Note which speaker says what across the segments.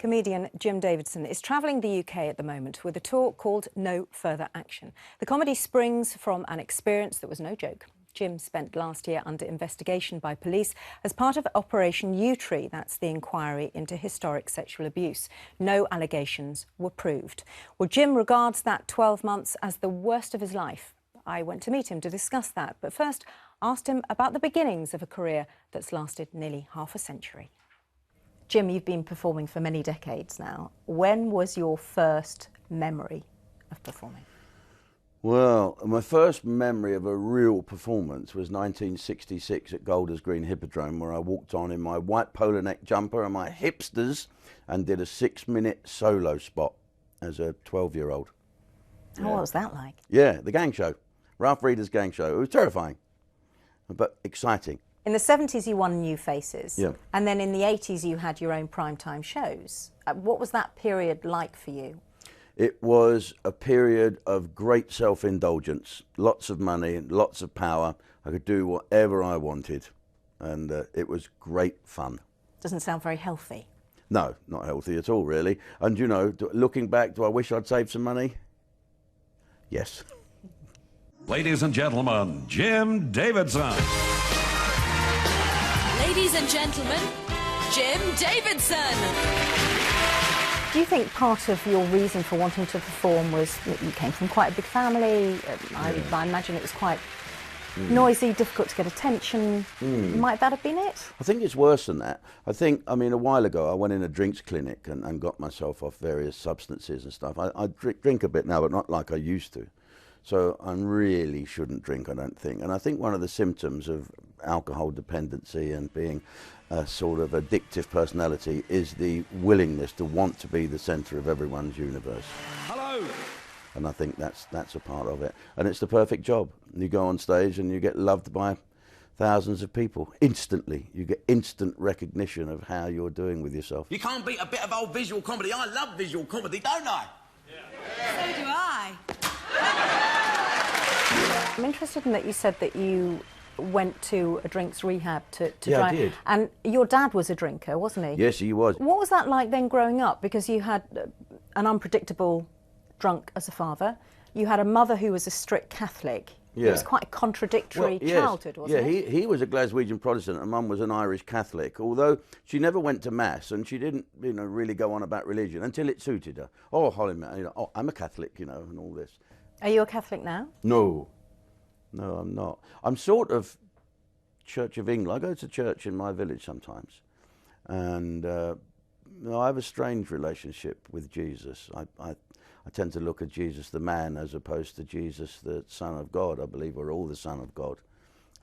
Speaker 1: Comedian Jim Davidson is travelling the UK at the moment with a tour called No Further Action. The comedy springs from an experience that was no joke. Jim spent last year under investigation by police as part of Operation U-Tree. That's the inquiry into historic sexual abuse. No allegations were proved. Well, Jim regards that 12 months as the worst of his life. I went to meet him to discuss that, but first asked him about the beginnings of a career that's lasted nearly half a century. Jim, you've been performing for many decades now. When was your first memory of performing?
Speaker 2: Well, my first memory of a real performance was 1966 at Golders Green Hippodrome, where I walked on in my white polo neck jumper and my hipsters and did a 6-minute solo spot as a 12-year-old.
Speaker 1: Oh, what was that like?
Speaker 2: Yeah, the gang show. Ralph Reeder's gang show. It was terrifying, but exciting.
Speaker 1: In the 70s, you won New Faces.
Speaker 2: Yeah.
Speaker 1: And then in the 80s, you had your own primetime shows. What was that period like for you?
Speaker 2: It was a period of great self-indulgence, lots of money, lots of power. I could do whatever I wanted, and it was great fun.
Speaker 1: Doesn't sound very healthy.
Speaker 2: No, not healthy at all, really. And, you know, looking back, do I wish I'd saved some money? Yes.
Speaker 3: Ladies and gentlemen, Jim Davidson.
Speaker 4: Ladies and gentlemen, Jim Davidson.
Speaker 1: Do you think part of your reason for wanting to perform was that you came from quite a big family? I imagine it was quite noisy, difficult to get attention. Might that have been it?
Speaker 2: I think it's worse than that. I mean, a while ago, I went in a drinks clinic and got myself off various substances and stuff. I drink a bit now, but not like I used to. So I really shouldn't drink, I don't think. And I think one of the symptoms of alcohol dependency and being a sort of addictive personality is the willingness to want to be the centre of everyone's universe.
Speaker 3: Hello.
Speaker 2: And I think that's a part of it. And it's the perfect job. You go on stage and you get loved by thousands of people instantly. You get instant recognition of how you're doing with yourself.
Speaker 5: You can't beat a bit of old visual comedy. I love visual comedy, don't I?
Speaker 4: So do I.
Speaker 1: I'm interested in that you said that you went to a drinks rehab to
Speaker 2: Yeah,
Speaker 1: try.
Speaker 2: I did.
Speaker 1: And your dad was a drinker, wasn't he?
Speaker 2: Yes, he was.
Speaker 1: What was that like then growing up? Because you had an unpredictable drunk as a father. You had a mother who was a strict Catholic.
Speaker 2: Yeah.
Speaker 1: It was quite a contradictory
Speaker 2: Yes.
Speaker 1: childhood, wasn't it?
Speaker 2: Yeah, he was a Glaswegian Protestant and Mum was an Irish Catholic, although she never went to Mass and she didn't, really go on about religion until it suited her. Oh, Holly, oh, I'm a Catholic, and all this.
Speaker 1: Are you a Catholic now?
Speaker 2: No, I'm not. I'm sort of Church of England. I go to church in my village sometimes, and I have a strange relationship with Jesus. I tend to look at Jesus the man as opposed to Jesus the Son of God. I believe we're all the Son of God,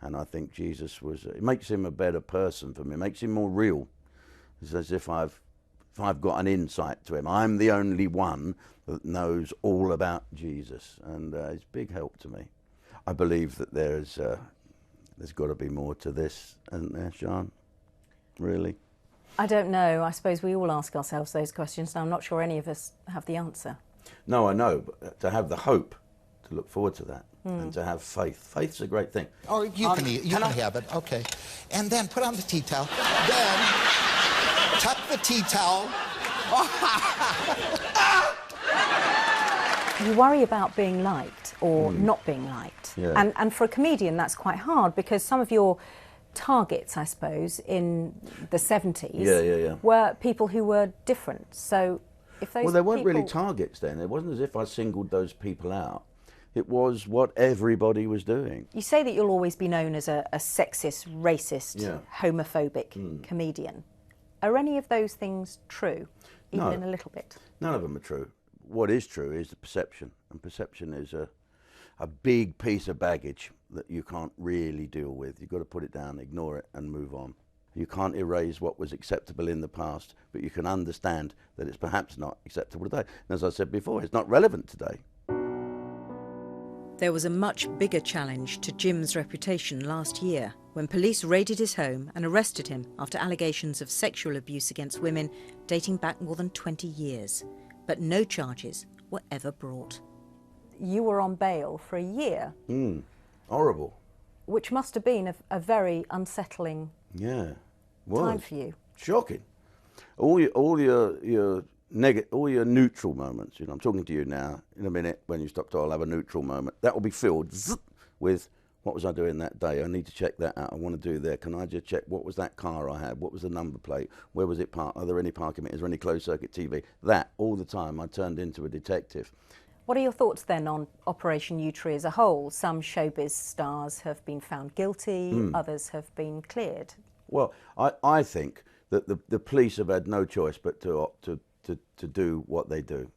Speaker 2: and I think Jesus it makes him a better person for me. It makes him more real. It's as if I've got an insight to him. I'm the only one that knows all about Jesus, and it's a big help to me. I believe that there's got to be more to this, isn't there, Sean? Really?
Speaker 1: I don't know. I suppose we all ask ourselves those questions, and I'm not sure any of us have the answer.
Speaker 2: No, I know, but to have the hope to look forward to that and to have faith. Faith's a great thing.
Speaker 6: Or you can have it, okay. And then put on the tea towel. Then tuck the tea towel.
Speaker 1: You worry about being liked or not being liked.
Speaker 2: Yeah.
Speaker 1: And for a comedian, that's quite hard because some of your targets, I suppose, in the 70s were people who were different. So if those
Speaker 2: Well, they weren't really targets then. It wasn't as if I singled those people out. It was what everybody was doing.
Speaker 1: You say that you'll always be known as a sexist, racist, homophobic comedian. Are any of those things true, even
Speaker 2: No.
Speaker 1: in a little bit?
Speaker 2: None of them are true. What is true is the perception, and perception is a big piece of baggage that you can't really deal with. You've got to put it down, ignore it, and move on. You can't erase what was acceptable in the past, but you can understand that it's perhaps not acceptable today. And as I said before, it's not relevant today.
Speaker 7: There was a much bigger challenge to Jim's reputation last year when police raided his home and arrested him after allegations of sexual abuse against women dating back more than 20 years. But no charges were ever brought.
Speaker 1: You were on bail for a year.
Speaker 2: Horrible.
Speaker 1: Which must have been a very unsettling
Speaker 2: Yeah.
Speaker 1: time for you.
Speaker 2: Shocking. All your all your neutral moments. You know, I'm talking to you now. In a minute, when you stop, I'll have a neutral moment. That will be filled with what was I doing that day? I need to check that out. I want to do there. Can I just check what was that car I had? What was the number plate? Where was it parked? Are there any parking meters? Is there any closed circuit TV? That all the time. I turned into a detective.
Speaker 1: What are your thoughts then on Operation Yewtree as a whole? Some showbiz stars have been found guilty, others have been cleared.
Speaker 2: Well, I think that the police have had no choice but to do what they do.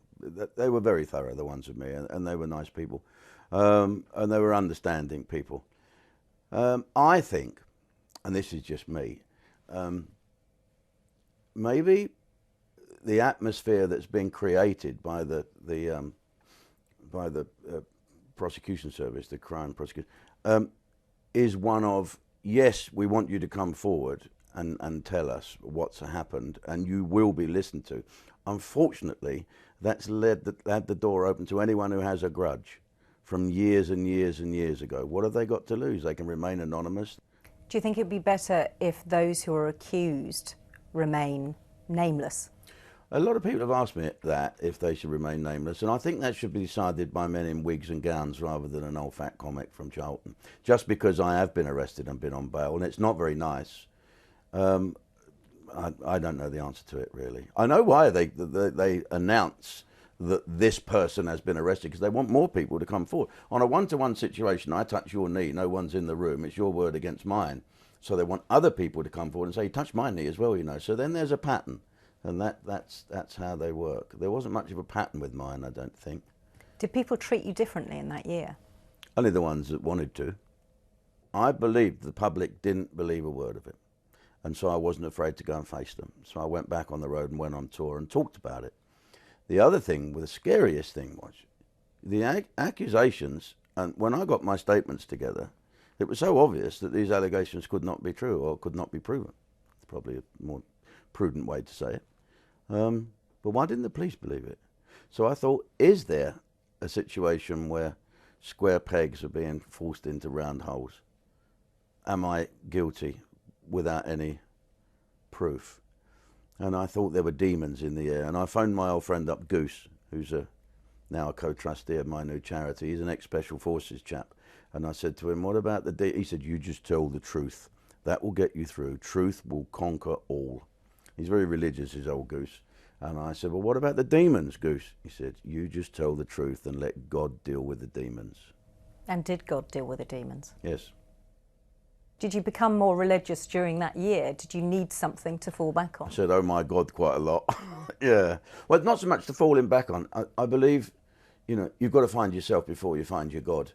Speaker 2: They were very thorough, the ones with me, and they were nice people, and they were understanding people. I think, and this is just me, maybe the atmosphere that's been created by the prosecution service, the crime prosecution, is one of, yes, we want you to come forward and tell us what's happened, and you will be listened to. Unfortunately, that's led the door open to anyone who has a grudge from years and years and years ago. What have they got to lose? They can remain anonymous.
Speaker 1: Do you think it would be better if those who are accused remain nameless?
Speaker 2: A lot of people have asked me that, if they should remain nameless, and I think that should be decided by men in wigs and gowns rather than an old fat comic from Charlton. Just because I have been arrested and been on bail, and it's not very nice. I don't know the answer to it, really. I know why they announce that this person has been arrested, because they want more people to come forward. On a one-to-one situation, I touch your knee, no one's in the room, it's your word against mine. So they want other people to come forward and say, touch my knee as well, you know. So then there's a pattern. And that's how they work. There wasn't much of a pattern with mine, I don't think.
Speaker 1: Did people treat you differently in that year?
Speaker 2: Only the ones that wanted to. I believed the public didn't believe a word of it. And so I wasn't afraid to go and face them. So I went back on the road and went on tour and talked about it. The other thing, the scariest thing was, the accusations, and when I got my statements together, it was so obvious that these allegations could not be true or could not be proven. It's probably a more prudent way to say it. But why didn't the police believe it? So I thought, is there a situation where square pegs are being forced into round holes? Am I guilty without any proof? And I thought there were demons in the air. And I phoned my old friend up, Goose, who's now a co-trustee of my new charity. He's an ex-Special Forces chap. And I said to him, what about he said, you just tell the truth. That will get you through. Truth will conquer all. He's very religious, his old Goose. And I said, well, what about the demons, Goose? He said, you just tell the truth and let God deal with the demons.
Speaker 1: And did God deal with the demons?
Speaker 2: Yes.
Speaker 1: Did you become more religious during that year? Did you need something to fall back on?
Speaker 2: I said, oh my God, quite a lot. Yeah. Well, not so much to falling back on. I believe, you know, you've got to find yourself before you find your God.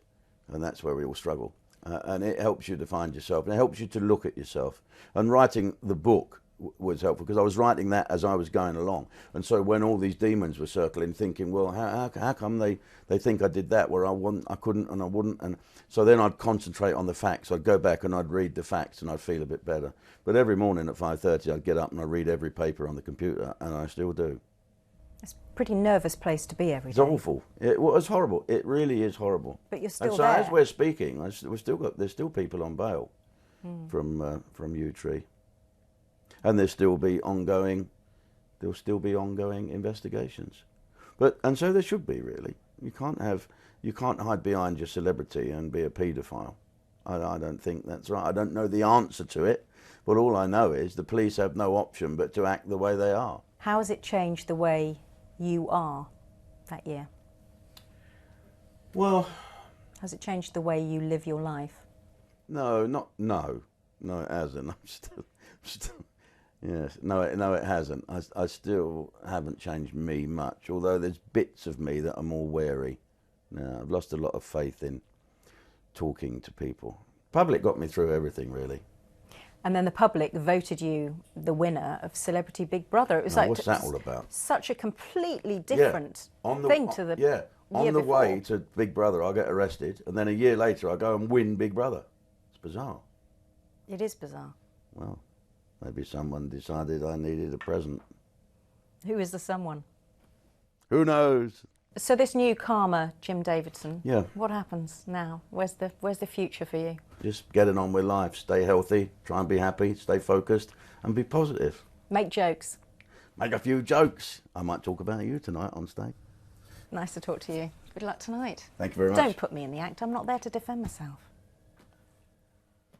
Speaker 2: And that's where we all struggle. And it helps you to find yourself. And it helps you to look at yourself. And writing the book was helpful, because I was writing that as I was going along. And so when all these demons were circling, thinking, well, how come they think I did that where I couldn't and I wouldn't? And so then I'd concentrate on the facts. I'd go back and I'd read the facts and I'd feel a bit better. But every morning at 5:30 I'd get up and I'd read every paper on the computer, and I still do.
Speaker 1: It's a pretty nervous place to be every day.
Speaker 2: It's awful. It was horrible. It really is horrible.
Speaker 1: But you're still
Speaker 2: and so
Speaker 1: there.
Speaker 2: as we're speaking, there's still people on bail from Yewtree. And there'll still be ongoing investigations. And so there should be, really. You can't hide behind your celebrity and be a paedophile. I don't think that's right. I don't know the answer to it, but all I know is the police have no option but to act the way they are.
Speaker 1: How has it changed the way you are that year?
Speaker 2: Well,
Speaker 1: has it changed the way you live your life?
Speaker 2: No, it hasn't. I'm still yes, no, it hasn't. I still haven't changed me much, although there's bits of me that are more wary. Now, I've lost a lot of faith in talking to people. Public got me through everything, really.
Speaker 1: And then the public voted you the winner of Celebrity Big Brother. It was
Speaker 2: what's that all about?
Speaker 1: Such a completely different thing to the
Speaker 2: year
Speaker 1: before.
Speaker 2: Way to Big Brother, I get arrested, and then a year later I go and win Big Brother. It's bizarre.
Speaker 1: It is bizarre.
Speaker 2: Well, maybe someone decided I needed a present.
Speaker 1: Who is the someone?
Speaker 2: Who knows?
Speaker 1: So this new calmer Jim Davidson.
Speaker 2: Yeah.
Speaker 1: What happens now? Where's the future for you?
Speaker 2: Just getting on with life. Stay healthy. Try and be happy. Stay focused, and be positive.
Speaker 1: Make jokes.
Speaker 2: make a few jokes. I might talk about you tonight on stage.
Speaker 1: Nice to talk to you. Good luck tonight.
Speaker 2: Thank you very much.
Speaker 1: Don't put me in the act. I'm not there to defend myself.